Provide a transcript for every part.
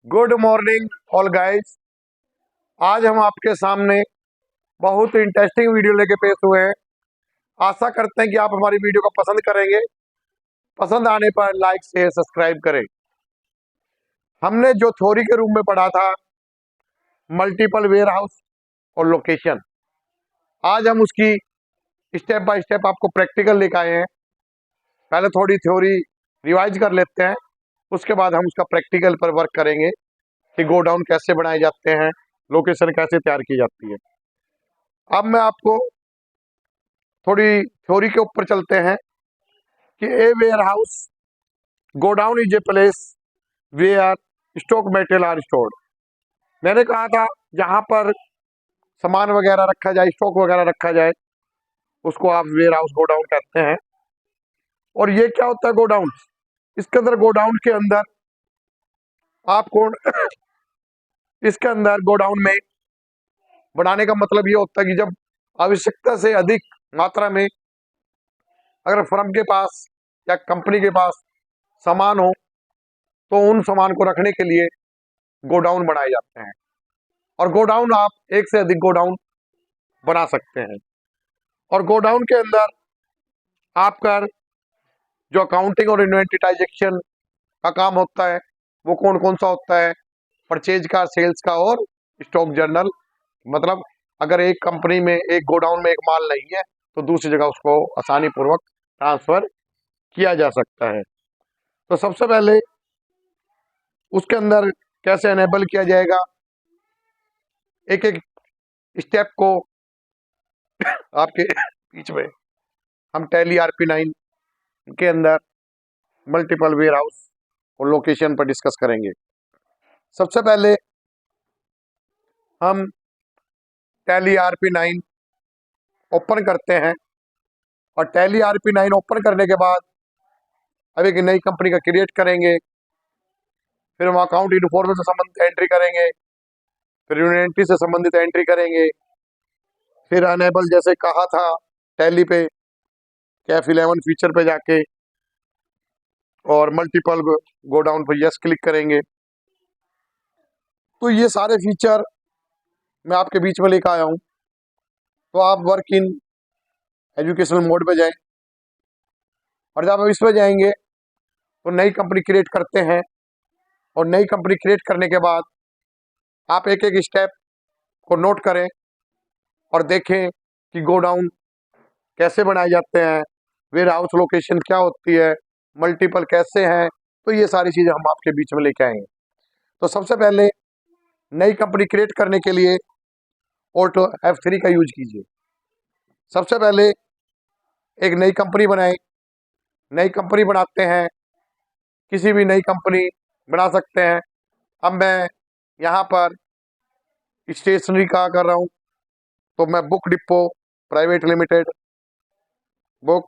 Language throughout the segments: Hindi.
Good morning all guys. आज हम आपके सामने बहुत इंटरेस्टिंग वीडियो लेके पेश हुए हैं। आशा करते हैं कि आप हमारी वीडियो को पसंद करेंगे। पसंद आने पर लाइक शेयर सब्सक्राइब करें। हमने जो थ्योरी के रूम में पढ़ा था मल्टीपल वेयर हाउस और लोकेशन, आज हम उसकी स्टेप बाय स्टेप आपको प्रैक्टिकल लेकर आए हैं। पहले थोड़ी थ्योरी रिवाइज कर लेते हैं, उसके बाद हम उसका प्रैक्टिकल पर वर्क करेंगे कि गोडाउन कैसे बनाए जाते हैं, लोकेशन कैसे तैयार की जाती है। अब मैं आपको थोड़ी थ्योरी के ऊपर चलते हैं कि a warehouse godown is a place where stock material are stored. मैंने कहा था जहां पर सामान वगैरह रखा जाए, स्टॉक वगैरह रखा जाए, उसको आप वेयर हाउस गोडाउन कहते हैं। और ये क्या होता है गोडाउन? इसके अंदर गोडाउन के अंदर आपको इसके अंदर गोडाउन में बनाने का मतलब ये होता है कि जब आवश्यकता से अधिक मात्रा में अगर फर्म के पास या कंपनी के पास सामान हो तो उन सामान को रखने के लिए गोडाउन बनाए जाते हैं। और गोडाउन आप एक से अधिक गोडाउन बना सकते हैं। और गोडाउन के अंदर आपका जो अकाउंटिंग और इन्वेंटरी ट्रांजैक्शन का काम होता है वो कौन कौन सा होता है? परचेज का, सेल्स का और स्टॉक जर्नल। मतलब अगर एक कंपनी में एक गोडाउन में एक माल नहीं है तो दूसरी जगह उसको आसानी पूर्वक ट्रांसफर किया जा सकता है। तो सबसे पहले उसके अंदर कैसे एनेबल किया जाएगा, एक एक स्टेप को आपके बीच में हम टैली RP9 के अंदर मल्टीपल वेयर हाउस और लोकेशन पर डिस्कस करेंगे। सबसे पहले हम टैली RP9 ओपन करते हैं और टैली RP9 ओपन करने के बाद अब एक नई कंपनी का क्रिएट करेंगे। फिर हम अकाउंट इन्फॉर्मेशन से संबंधित एंट्री करेंगे, फिर इन्वेंटरी से संबंधित एंट्री करेंगे, फिर अनेबल जैसे कहा था टैली पे कैफ 11 फीचर पे जाके और मल्टीपल गोडाउन पर यस क्लिक करेंगे। तो ये सारे फीचर मैं आपके बीच में लेकर आया हूँ। तो आप वर्क इन एजुकेशनल मोड पे जाएं और जब हम इस पे जाएंगे तो नई कंपनी क्रिएट करते हैं। और नई कंपनी क्रिएट करने के बाद आप एक एक स्टेप को नोट करें और देखें कि गोडाउन कैसे बनाए जाते हैं, वेयर हाउस लोकेशन क्या होती है, मल्टीपल कैसे हैं। तो ये सारी चीज़ें हम आपके बीच में लेके आएंगे। तो सबसे पहले नई कंपनी क्रिएट करने के लिए ऑल्ट F3 का यूज कीजिए। सबसे पहले एक नई कंपनी बनाएं। नई कंपनी बनाते हैं, किसी भी नई कंपनी बना सकते हैं। अब मैं यहाँ पर स्टेशनरी का कर रहा हूँ तो मैं book depot private limited, book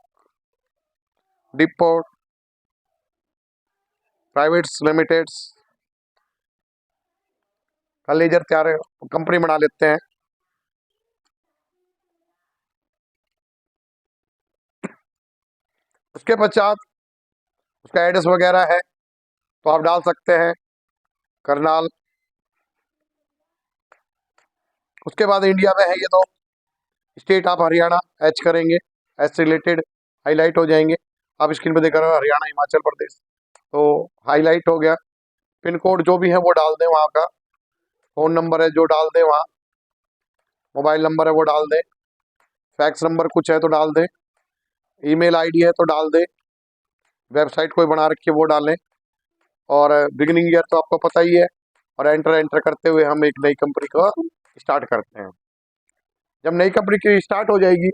depot private limited का लेजर तैयार कंपनी बना लेते हैं। उसके पश्चात उसका एड्रेस वगैरह है तो आप डाल सकते हैं करनाल। उसके बाद इंडिया में है ये तो स्टेट आप हरियाणा एच करेंगे, एच रिलेटेड हाईलाइट हो जाएंगे। आप स्क्रीन पे देख रहे हो हरियाणा हिमाचल प्रदेश, तो हाईलाइट हो गया। पिन कोड जो भी है वो डाल दें वहाँ का, फ़ोन नंबर है जो डाल दें वहाँ, मोबाइल नंबर है वो डाल दें, फैक्स नंबर कुछ है तो डाल दें, ईमेल आईडी है तो डाल दें, वेबसाइट कोई बना रखी है वो डालें। और बिगिनिंग ईयर तो आपको पता ही है। और एंटर एंटर करते हुए हम एक नई कंपनी को स्टार्ट करते हैं। जब नई कंपनी की स्टार्ट हो जाएगी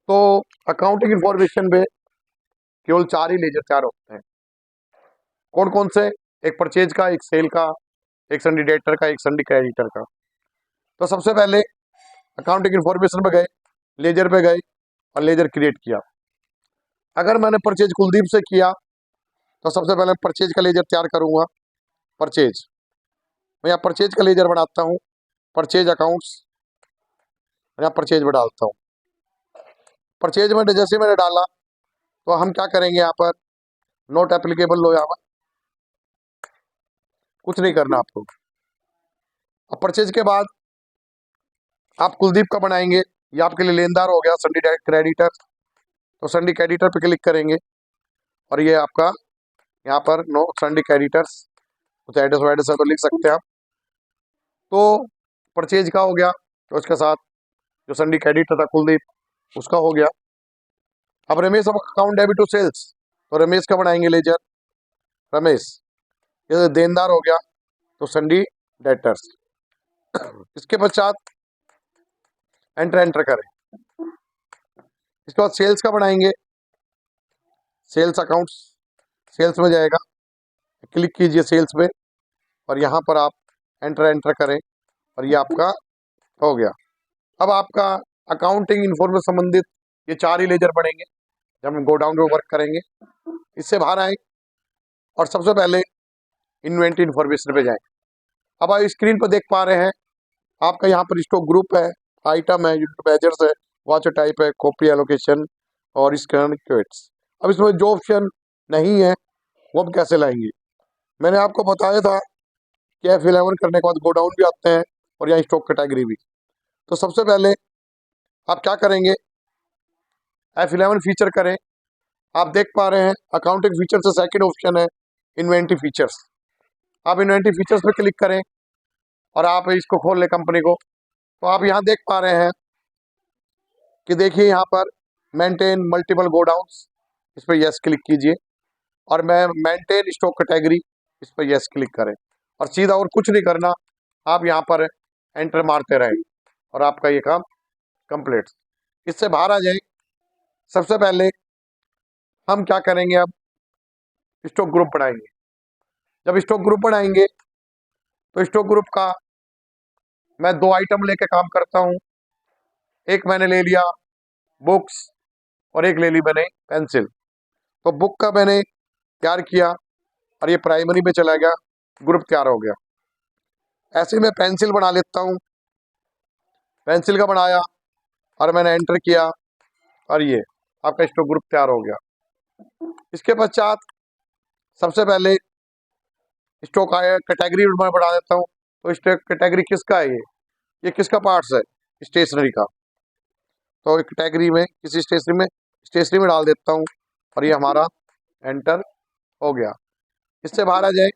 तो अकाउंटिंग इन्फॉर्मेशन पे केवल 4 ही लेजर तैयार होते हैं। कौन कौन से? एक परचेज का, एक सेल का, एक संडी डेटर का, एक संडी क्रेडिटर का। तो सबसे पहले अकाउंटिंग इन्फॉर्मेशन पे गए, लेजर पे गए और लेजर क्रिएट किया। अगर मैंने परचेज कुलदीप से किया तो सबसे पहले परचेज का लेजर तैयार करूंगा। परचेज, मैं यहाँ परचेज का लेजर बनाता हूँ, परचेज अकाउंट्स, यहाँ परचेज में डालता हूँ। परचेज में जैसे मैंने डाला तो हम क्या करेंगे, यहाँ पर नोट एप्लीकेबल लो, यहाँ पर कुछ नहीं करना आपको। अब परचेज के बाद आप कुलदीप का बनाएंगे, ये आपके लिए लेनदार हो गया संडी क्रेडिटर। तो संडी क्रेडिटर पे क्लिक करेंगे और ये आपका यहाँ पर नो संडी क्रेडिटर्स, कुछ एड्रेस वैड्रेस है तो लिख सकते हैं आप। तो परचेज का हो गया, तो उसके साथ जो संडी क्रेडिटर था कुलदीप उसका हो गया। अब Ramesh account debit to sales, तो रमेश का बनाएंगे लेजर, रमेश ये देनदार हो गया तो संडी डेटर्स। इसके पश्चात एंटर करें। इसके बाद सेल्स का बनाएंगे, सेल्स अकाउंट्स, सेल्स में जाएगा, क्लिक कीजिए सेल्स पे और यहाँ पर आप एंटर करें और ये आपका हो गया। अब आपका अकाउंटिंग इन्फॉर्मेशन संबंधित ये 4 ही लेजर बनेंगे जब हम गोडाउन में वर्क करेंगे। इससे बाहर आए और सबसे पहले इन्वेंटरी इन्फॉर्मेशन पे जाएं। अब आप स्क्रीन पर देख पा रहे हैं आपका यहाँ पर स्टॉक ग्रुप है, आइटम है, यूनिट मेजर्स है, वॉच टाइप है, कॉपी एलोकेशन और स्कैन क्वेट्स। अब इसमें जो ऑप्शन नहीं है वो हम कैसे लाएंगे? मैंने आपको बताया था कि F11 करने के बाद गोडाउन भी आते हैं और यहाँ स्टॉक कैटेगरी भी। तो सबसे पहले आप क्या करेंगे, F11 फीचर करें। आप देख पा रहे हैं अकाउंटिंग फीचर से सेकंड ऑप्शन है इन्वेंटरी फीचर्स। आप इन्वेंटरी फीचर्स पे क्लिक करें और आप इसको खोल लें कंपनी को। तो आप यहाँ देख पा रहे हैं कि देखिए यहाँ पर मेंटेन मल्टीपल गोडाउन्स, इस पर यस क्लिक कीजिए और मैं मेंटेन स्टॉक कैटेगरी, इस पर यस क्लिक करें और सीधा और कुछ नहीं करना, आप यहाँ पर एंटर मारते रहें और आपका ये काम कंप्लीट। इससे बाहर आ जाए। सबसे पहले हम क्या करेंगे, अब स्टॉक ग्रुप बनाएंगे। जब स्टॉक ग्रुप बनाएंगे तो स्टॉक ग्रुप का मैं 2 आइटम लेके काम करता हूँ। एक मैंने ले लिया बुक्स और एक ले ली मैंने पेंसिल। तो बुक का मैंने तैयार किया और ये प्राइमरी में चला गया, ग्रुप तैयार हो गया। ऐसे ही मैं पेंसिल बना लेता हूँ, पेंसिल का बनाया और मैंने एंटर किया और ये आपका स्टॉक ग्रुप तैयार हो गया। इसके पश्चात सबसे पहले स्टॉक कैटेगरी में बढ़ा देता हूँ। तो स्टॉक कैटेगरी किसका है, ये किसका पार्ट्स है, स्टेशनरी का। तो कैटेगरी में किसी स्टेशनरी में डाल देता हूँ और ये हमारा एंटर हो गया। इससे बाहर आ जाए।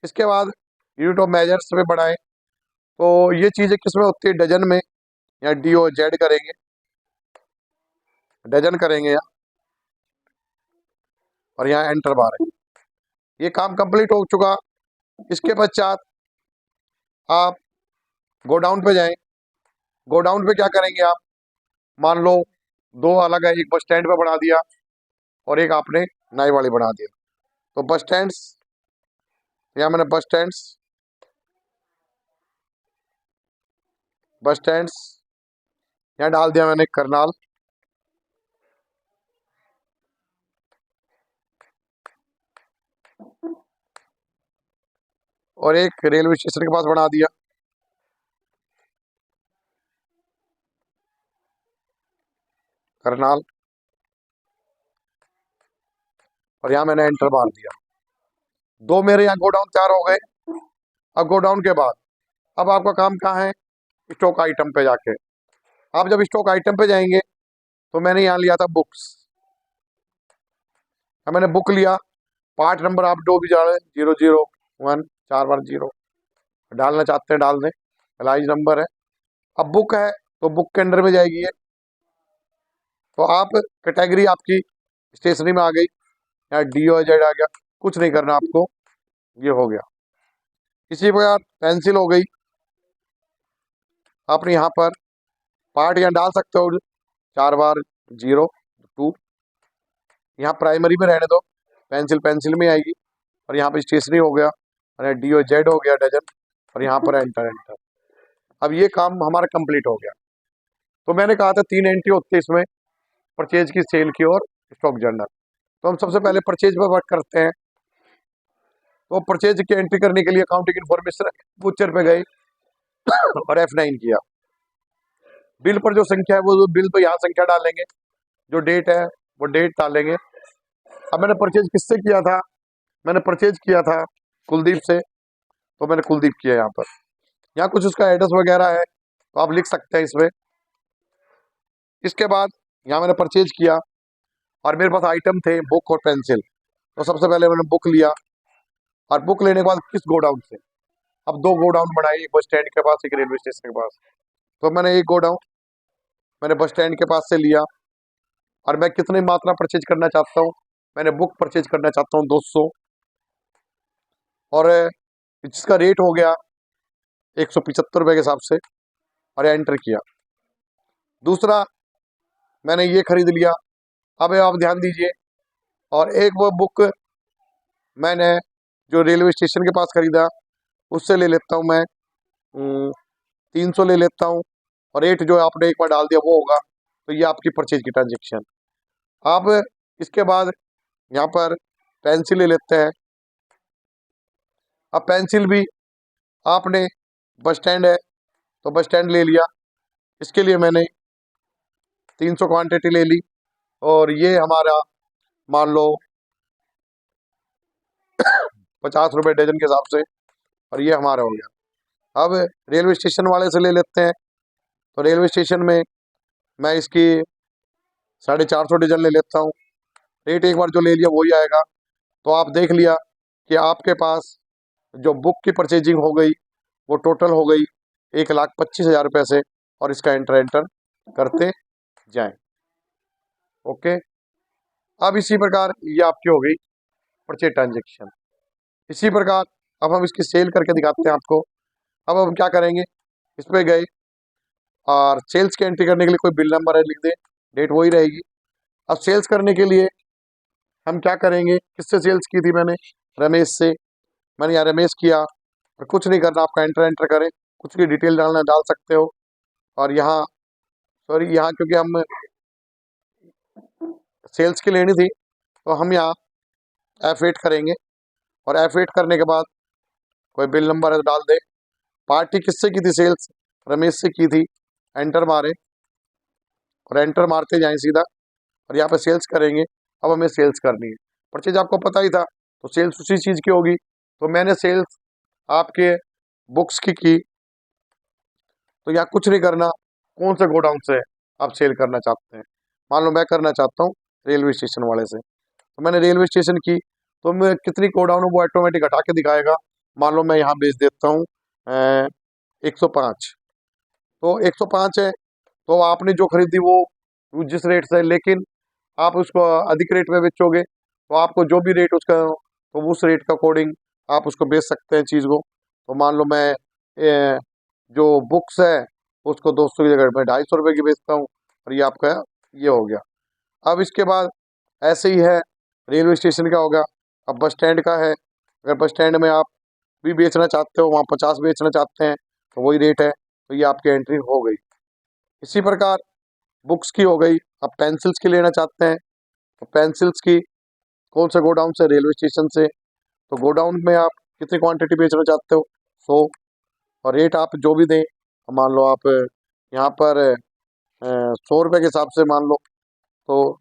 इसके बाद यूनिट ऑफ मेजर्स में बढ़ाएं। तो ये चीज़ें किस में होती है, डजन में, या DOZ करेंगे, डजन करेंगे यहाँ और यहाँ एंटर मारें। ये काम कंप्लीट हो चुका। इसके पश्चात आप गोडाउन पे जाएं। गोडाउन पे क्या करेंगे आप, मान लो 2 अलग है, एक बस स्टैंड पे बना दिया और एक आपने नई वाली बना दिया। तो बस स्टैंड्स, यहाँ मैंने बस स्टैंड्स यहाँ डाल दिया मैंने करनाल। और एक रेलवे स्टेशन के पास बना दिया, करनाल। और यहाँ मैंने एंटर मार दिया। 2 मेरे यहाँ गोडाउन तैयार हो गए। अब गोडाउन के बाद अब आपका काम कहाँ है, स्टॉक आइटम पे जाके। आप जब स्टॉक आइटम पे जाएंगे तो मैंने यहाँ लिया था बुक्स। अब मैंने बुक लिया, पार्ट नंबर आप जो भी डालें, 001 4 बार 0 डालना चाहते हैं डाल दें, एलाइज नंबर है। अब बुक है तो बुक के अंडर में जाएगी ये। तो आप कैटेगरी आपकी स्टेशनरी में आ गई, यहाँ DOZ आ गया, कुछ नहीं करना आपको, ये हो गया। इसी प्रकार पेंसिल हो गई, आपने यहाँ पर पार्ट यहाँ डाल सकते हो, 4 बार 02। यहाँ प्राइमरी में रहने दो, पेंसिल पेंसिल में आएगी और यहाँ पर स्टेशनरी हो गया और DOZ हो गया डजन और यहाँ पर एंटर। अब ये काम हमारा कंप्लीट हो गया। तो मैंने कहा था 3 एंट्री होती है इसमें, परचेज की, सेल की और स्टॉक जर्नल। तो हम सबसे पहले परचेज पर वर्क करते हैं। तो परचेज की एंट्री करने के लिए अकाउंटिंग इन्फॉर्मेशन वोचर पे गए और F9 किया। बिल पर जो संख्या है वो बिल पे यहाँ संख्या डालेंगे, जो डेट है वो डेट डालेंगे। अब मैंने परचेज किससे किया था, मैंने परचेज किया था कुलदीप से, तो मैंने कुलदीप किया यहाँ पर। यहाँ कुछ उसका एड्रेस वगैरह है तो आप लिख सकते हैं इसमें। इसके बाद यहाँ मैंने परचेज किया और मेरे पास आइटम थे बुक और पेंसिल। तो सबसे पहले मैंने बुक लिया और बुक लेने के बाद किस गोडाउन से, अब 2 गोडाउन बनाए, एक बस स्टैंड के पास, एक रेलवे स्टेशन के पास। तो मैंने एक गोडाउन मैंने बस स्टैंड के पास से लिया और मैं कितनी मात्रा परचेज करना चाहता हूँ, मैंने बुक परचेज करना चाहता हूँ 200 और जिसका रेट हो गया 175 रुपये के हिसाब से और एंटर किया। दूसरा मैंने ये खरीद लिया। अब आप ध्यान दीजिए, और एक वो बुक मैंने जो रेलवे स्टेशन के पास खरीदा उससे ले लेता हूँ मैं 300 ले लेता हूँ और रेट जो आपने एक बार डाल दिया वो होगा। तो ये आपकी परचेज की ट्रांजेक्शन। अब इसके बाद यहाँ पर पेंसिल ले लेते हैं। अब पेंसिल भी आपने बस स्टैंड है तो बस स्टैंड ले लिया, इसके लिए मैंने 300 क्वांटिटी ले ली और ये हमारा मान लो 50 रुपये डजन के हिसाब से, और ये हमारा हो गया। अब रेलवे स्टेशन वाले से ले लेते हैं। तो रेलवे स्टेशन में मैं इसकी 450 डजन ले लेता हूँ। रेट एक बार जो ले लिया वही आएगा। तो आप देख लिया कि आपके पास जो बुक की परचेजिंग हो गई वो टोटल हो गई 1,25,000 रुपये से, और इसका एंटर करते जाएं। ओके, अब इसी प्रकार ये आपकी हो गई परचेज ट्रांजेक्शन। इसी प्रकार अब हम इसकी सेल करके दिखाते हैं आपको। अब हम क्या करेंगे, इस पर गए और सेल्स की एंट्री करने के लिए कोई बिल नंबर है लिख दे, डेट वही रहेगी। अब सेल्स करने के लिए हम क्या करेंगे, किससे सेल्स की थी मैंने, रमेश से। मैंने यहाँ रमेश किया और कुछ नहीं करना, आपका एंटर करें, कुछ भी डिटेल डालना डाल सकते हो। और यहाँ सॉरी यहाँ क्योंकि हम सेल्स की लेनी थी तो हम यहाँ F8 करेंगे और F8 करने के बाद कोई बिल नंबर है तो डाल दे। पार्टी किससे की थी सेल्स, रमेश से की थी। एंटर मारे और एंटर मारते जाएं सीधा और यहाँ पे सेल्स करेंगे। अब हमें सेल्स करनी है, परचेज आपको पता ही था तो सेल्स उसी चीज़ की होगी। तो मैंने सेल्स आपके बुक्स की तो यहाँ कुछ नहीं करना, कौन से गोडाउन से आप सेल करना चाहते हैं। मान लो मैं करना चाहता हूँ रेलवे स्टेशन वाले से, तो मैंने रेलवे स्टेशन की तो मैं कितनी गोडाउन वो ऑटोमेटिक हटा के दिखाएगा। मान लो मैं यहाँ बेच देता हूँ 105, तो 105 है तो आपने जो खरीदी वो जिस रेट से, लेकिन आप उसको अधिक रेट में बेचोगे तो आपको जो भी रेट उसका तो उस रेट के अकॉर्डिंग आप उसको बेच सकते हैं चीज़ को। तो मान लो मैं जो बुक्स है उसको 200 की जगह मैं 250 रुपये की बेचता हूँ और ये आपका ये हो गया। अब इसके बाद ऐसे ही है, रेलवे स्टेशन का होगा। अब बस स्टैंड का है, अगर बस स्टैंड में आप भी बेचना चाहते हो, वहाँ 50 बेचना चाहते हैं तो वही रेट है, तो ये आपकी एंट्री हो गई। इसी प्रकार बुक्स की हो गई। अब पेंसिल्स की लेना चाहते हैं तो पेंसिल्स की कौन से गोडाउन से, रेलवे स्टेशन से। तो गोडाउन में आप कितनी क्वांटिटी बेचना चाहते हो 100, और रेट आप जो भी दें, मान लो आप यहाँ पर 100 रुपये के हिसाब से मान लो। तो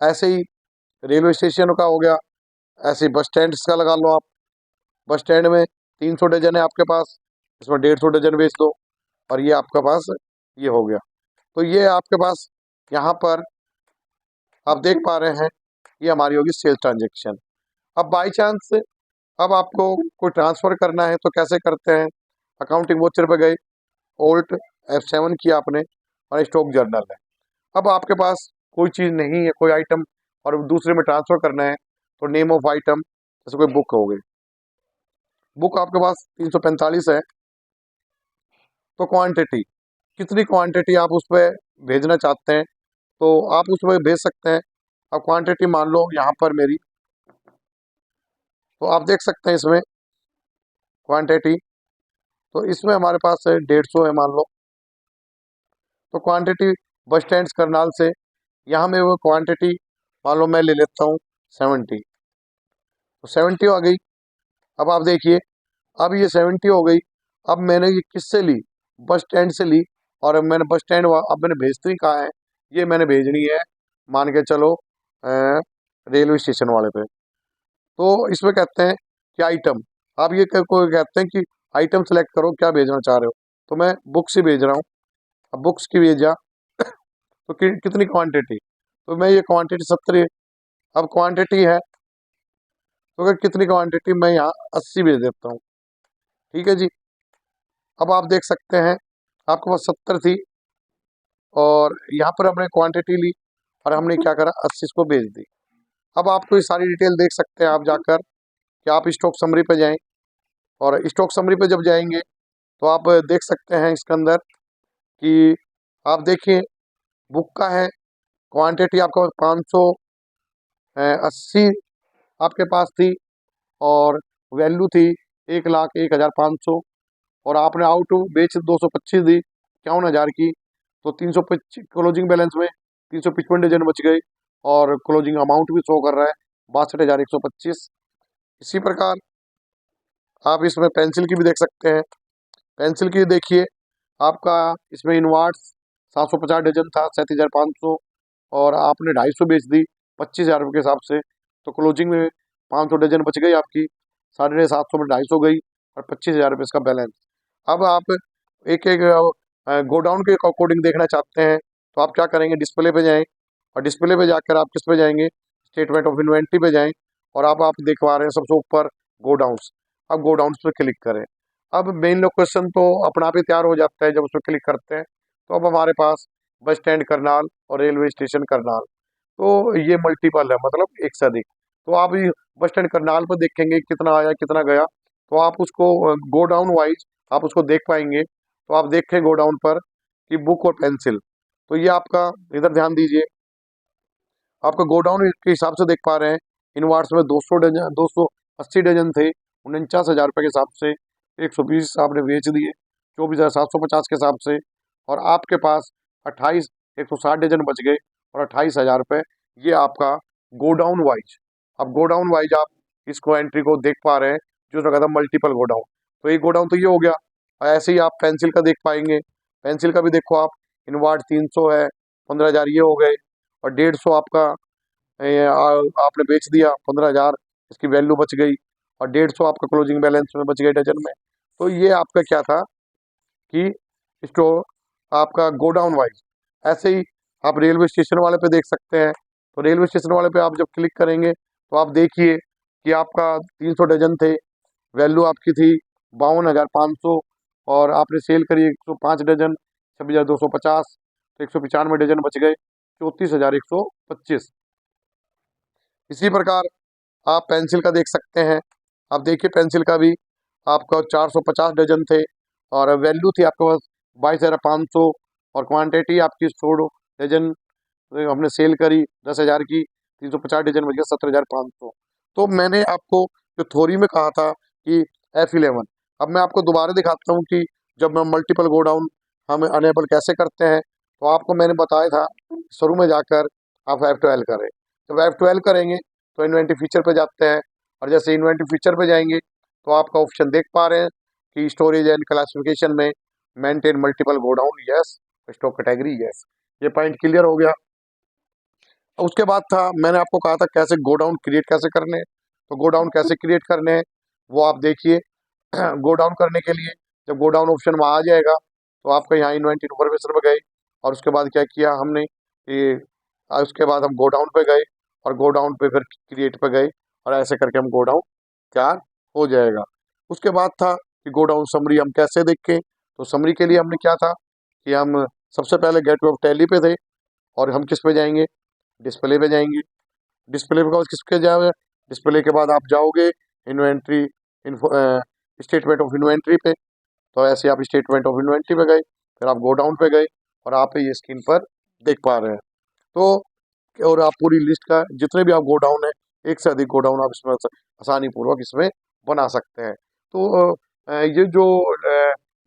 ऐसे ही रेलवे स्टेशन का हो गया, ऐसे ही बस स्टैंड का लगा लो आप। बस स्टैंड में 300 डजन है आपके पास, इसमें 150 डजन बेच दो और ये आपके पास ये हो गया। तो ये आपके पास यहाँ पर आप देख पा रहे हैं ये हमारी होगी सेल्स ट्रांजेक्शन। अब बाई चांस अब आपको कोई ट्रांसफ़र करना है तो कैसे करते हैं, अकाउंटिंग वोचर पे गए, ओल्ट F7 किया आपने और स्टॉक जर्नल है। अब आपके पास कोई चीज़ नहीं है, कोई आइटम, और दूसरे में ट्रांसफ़र करना है तो नेम ऑफ आइटम, जैसे कोई बुक हो गई, बुक आपके पास 345 है तो क्वांटिटी, कितनी क्वांटिटी आप उस पर भेजना चाहते हैं तो आप उस पर भेज सकते हैं। अब क्वांटिटी मान लो यहाँ पर मेरी, तो आप देख सकते हैं इसमें क्वांटिटी, तो इसमें हमारे पास है 150 है मान लो। तो क्वांटिटी बस स्टैंड करनाल से यहाँ में वो क्वांटिटी मान लो मैं ले लेता हूँ 70, तो 70 आ गई। अब आप देखिए, अब ये 70 हो गई। अब मैंने ये किससे ली, बस स्टैंड से ली, और अब मैंने बस स्टैंड अब मैंने भेजती कहाँ है, ये मैंने भेजनी है मान के चलो रेलवे स्टेशन वाले पे। तो इसमें कहते हैं कि आइटम, आप ये कोई कहते हैं कि आइटम सेलेक्ट करो क्या भेजना चाह रहे हो, तो मैं बुक्स ही भेज रहा हूँ। अब बुक्स की भेजा तो कितनी क्वांटिटी, तो मैं ये क्वांटिटी 70, अब क्वांटिटी है तो अगर कितनी क्वांटिटी, मैं यहाँ 80 भेज देता हूँ। ठीक है जी। अब आप देख सकते हैं आपके पास 70 थी और यहाँ पर हमने क्वांटिटी ली और हमने क्या करा, 80 को भेज दी। अब आपको ये सारी डिटेल देख सकते हैं आप जाकर कि आप स्टॉक समरी पे जाएं, और स्टॉक समरी पे जब जाएंगे तो आप देख सकते हैं इसके अंदर कि आप देखिए बुक का है क्वांटिटी आपके पास 580 आपके पास थी, और वैल्यू थी 1,01,500, और आपने आउट बेच 225 दी 51,000 की, तो 325 क्लोजिंग बैलेंस में 355 डजन बच गए, और क्लोजिंग अमाउंट भी शो कर रहा है 62,125। इसी प्रकार आप इसमें पेंसिल की भी देख सकते हैं। पेंसिल की देखिए आपका इसमें इनवार्ड्स 750 डजन था 37,500, और आपने 250 बेच दी 25,000 रुपये के हिसाब से, तो क्लोजिंग में 500 डजन बच गई आपकी, 750 में 250 गई और 25,000 रुपये इसका बैलेंस। अब आप एक एक गोडाउन के अकॉर्डिंग देखना चाहते हैं तो आप क्या करेंगे, डिस्प्ले पे जाएं, और डिस्प्ले पे जाकर आप किस पे जाएंगे, स्टेटमेंट ऑफ इन्वेंट्री पे जाएं, और आप देख पा रहे हैं सबसे ऊपर गोडाउन्स। अब गोडाउन्स पे क्लिक करें। अब मेन लोकेशन तो अपना आप ही तैयार हो जाता है जब उस पर क्लिक करते हैं। तो अब हमारे पास बस स्टैंड करनाल और रेलवे स्टेशन करनाल, तो ये मल्टीपल है, मतलब एक से अधिक। तो आप ये बस स्टैंड करनाल पर देखेंगे कितना आया कितना गया, तो आप उसको गोडाउन वाइज आप उसको देख पाएंगे। तो आप देखें गोडाउन पर कि बुक और पेंसिल, तो ये आपका इधर ध्यान दीजिए, आपका गोडाउन के हिसाब से देख पा रहे हैं। इनवार्ड्स में 200 डजन 280 डजन थे 49,000 रुपये के हिसाब से, 120 आपने बेच दिए 24,750 के हिसाब से, और आपके पास 160 डजन बच गए और 28,000 रुपये। ये आपका गोडाउन वाइज, अब गोडाउन वाइज आप इसको एंट्री को देख पा रहे हैं, जो उसने कहा था मल्टीपल गोडाउन। तो एक गोडाउन तो ये हो गया। और ऐसे ही आप पेंसिल का देख पाएंगे, पेंसिल का भी देखो आप, इनवार्ड 300 है 15,000 ये हो गए, और 150 आपका आपने बेच दिया 15,000, इसकी वैल्यू बच गई, और 150 आपका क्लोजिंग बैलेंस में बच गए डजन में। तो ये आपका क्या था कि स्टोर आपका गोडाउन वाइज। ऐसे ही आप रेलवे स्टेशन वाले पे देख सकते हैं, तो रेलवे स्टेशन वाले पे आप जब क्लिक करेंगे तो आप देखिए कि आपका 300 डजन थे, वैल्यू आपकी थी 52,500, और आपने सेल करी 105 डजन 26,250, तो 195 डजन बच गए 34,125। इसी प्रकार आप पेंसिल का देख सकते हैं। आप देखिए पेंसिल का भी आपका 450 डजन थे, और वैल्यू थी आपके पास 22,500, और क्वांटिटी आपकी 100 डजन हमने सेल करी 10,000 की, 350 डजन बच गया 17,500। तो मैंने आपको जो थ्योरी में कहा था कि F11, अब मैं आपको दोबारा दिखाता हूँ कि जब हम मल्टीपल गोडाउन हम अनेबल कैसे करते हैं। तो आपको मैंने बताया था शुरू में जाकर आप F12 करें, जब F12 करेंगे तो इन्वेंटरी फीचर पे जाते हैं, और जैसे इन्वेंटरी फीचर पे जाएंगे तो आपका ऑप्शन देख पा रहे हैं कि स्टोरेज एंड क्लासिफिकेशन में maintain multiple godown yes, stock category yes. ये पॉइंट क्लियर हो गया। उसके बाद था मैंने आपको कहा था कैसे गोडाउन क्रिएट कैसे करने हैं। तो गोडाउन कैसे क्रिएट करने हैं वो आप देखिए। गोडाउन करने के लिए जब गोडाउन ऑप्शन वहाँ आ जाएगा तो आपका यहाँ इन्वेंटरी इन्फॉर्मेशन पे गए, और उसके बाद क्या किया हमने कि उसके बाद हम गोडाउन पे गए, और गोडाउन पे फिर क्रिएट पे गए, और ऐसे करके हम गोडाउन तैयार हो जाएगा। उसके बाद था कि गोडाउन समरी हम कैसे देखें। तो समरी के लिए हमने क्या था कि हम सबसे पहले गेटवे ऑफ टैली पे थे, और हम किस पे जाएंगे, डिस्प्ले पे जाएंगे। डिस्प्ले पे किसके जाओगे, डिस्प्ले के बाद आप जाओगे inventory info statement of inventory पे। तो ऐसे आप स्टेटमेंट ऑफ इन्वेंट्री पे गए, फिर आप गोडाउन पे गए, और आप ये स्क्रीन पर देख पा रहे हैं। तो और आप पूरी लिस्ट का जितने भी आप गोडाउन है, एक से अधिक गोडाउन आप इसमें आसानी पूर्वक इसमें बना सकते हैं। तो ये जो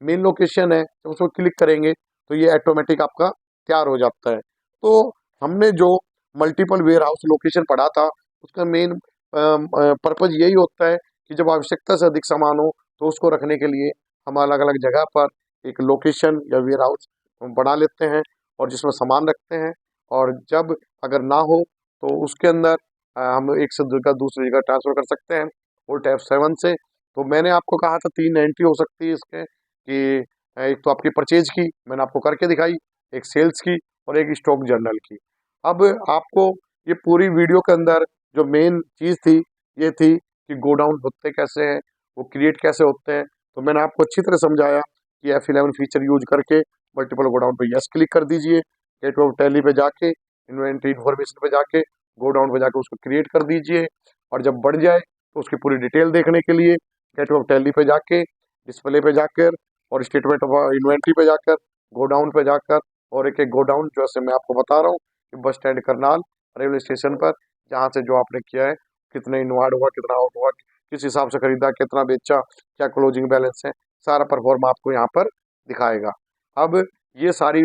मेन लोकेशन है जब उसको क्लिक करेंगे तो ये ऑटोमेटिक आपका तैयार हो जाता है। तो हमने जो मल्टीपल वेयर हाउस लोकेशन पढ़ा था उसका मेन पर्पज यही होता है कि जब आवश्यकता से अधिक सामान हो तो उसको रखने के लिए हम अलग अलग जगह पर एक लोकेशन या वेयर हाउस बना लेते हैं, और जिसमें सामान रखते हैं। और जब अगर ना हो तो उसके अंदर हम एक से जगह दूसरी जगह ट्रांसफर कर सकते हैं Alt F7 से, तो मैंने आपको कहा था 3 एंट्री हो सकती है इसके, कि एक तो आपकी परचेज की मैंने आपको करके दिखाई, एक सेल्स की और एक स्टॉक जर्नल की। अब आपको ये पूरी वीडियो के अंदर जो मेन चीज़ थी ये थी कि गोडाउन होते कैसे हैं, वो क्रिएट कैसे होते हैं। तो मैंने आपको अच्छी तरह समझाया कि F11 फीचर यूज करके मल्टीपल गोडाउन पे यस क्लिक कर दीजिए, गेटवे ऑफ टैली पे जाके इन्वेंट्री इन्फॉर्मेशन पे जाके गोडाउन पे जाके उसको क्रिएट कर दीजिए, और जब बढ़ जाए तो उसकी पूरी डिटेल देखने के लिए गेटवे ऑफ टैली पे जाके डिस्प्ले पे जाकर और स्टेटमेंट ऑफ इन्वेंट्री पे जाकर गोडाउन पे जाकर, और एक एक गोडाउन जैसे मैं आपको बता रहा हूँ कि bus stand Karnal railway station पर जहाँ से जो आपने किया है, कितने इनवार्ड हुआ, कितना आउट हुआ, किस हिसाब से खरीदा, कितना बेचा, क्या क्लोजिंग बैलेंस है, सारा परफॉर्म आपको यहाँ पर दिखाएगा। अब ये सारी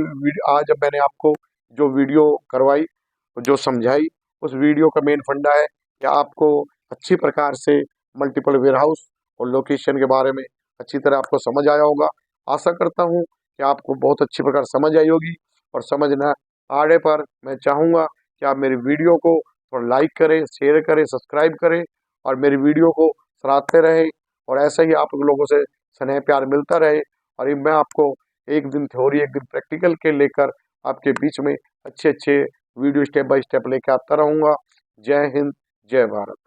आज जब मैंने आपको जो वीडियो करवाई, जो समझाई, उस वीडियो का मेन फंडा है कि आपको अच्छी प्रकार से मल्टीपल वेयरहाउस और लोकेशन के बारे में अच्छी तरह आपको समझ आया होगा। आशा करता हूँ कि आपको बहुत अच्छी प्रकार समझ आई होगी, और समझ न आने पर मैं चाहूँगा कि आप मेरी वीडियो को थोड़ा लाइक करें, शेयर करें, सब्सक्राइब करें और मेरी वीडियो को सराहते रहें, और ऐसे ही आप लोगों से स्नेह प्यार मिलता रहे। और ये मैं आपको एक दिन थ्योरी एक दिन प्रैक्टिकल के लेकर आपके बीच में अच्छे अच्छे वीडियो स्टेप बाय स्टेप लेके आता रहूँगा। जय हिंद, जय भारत।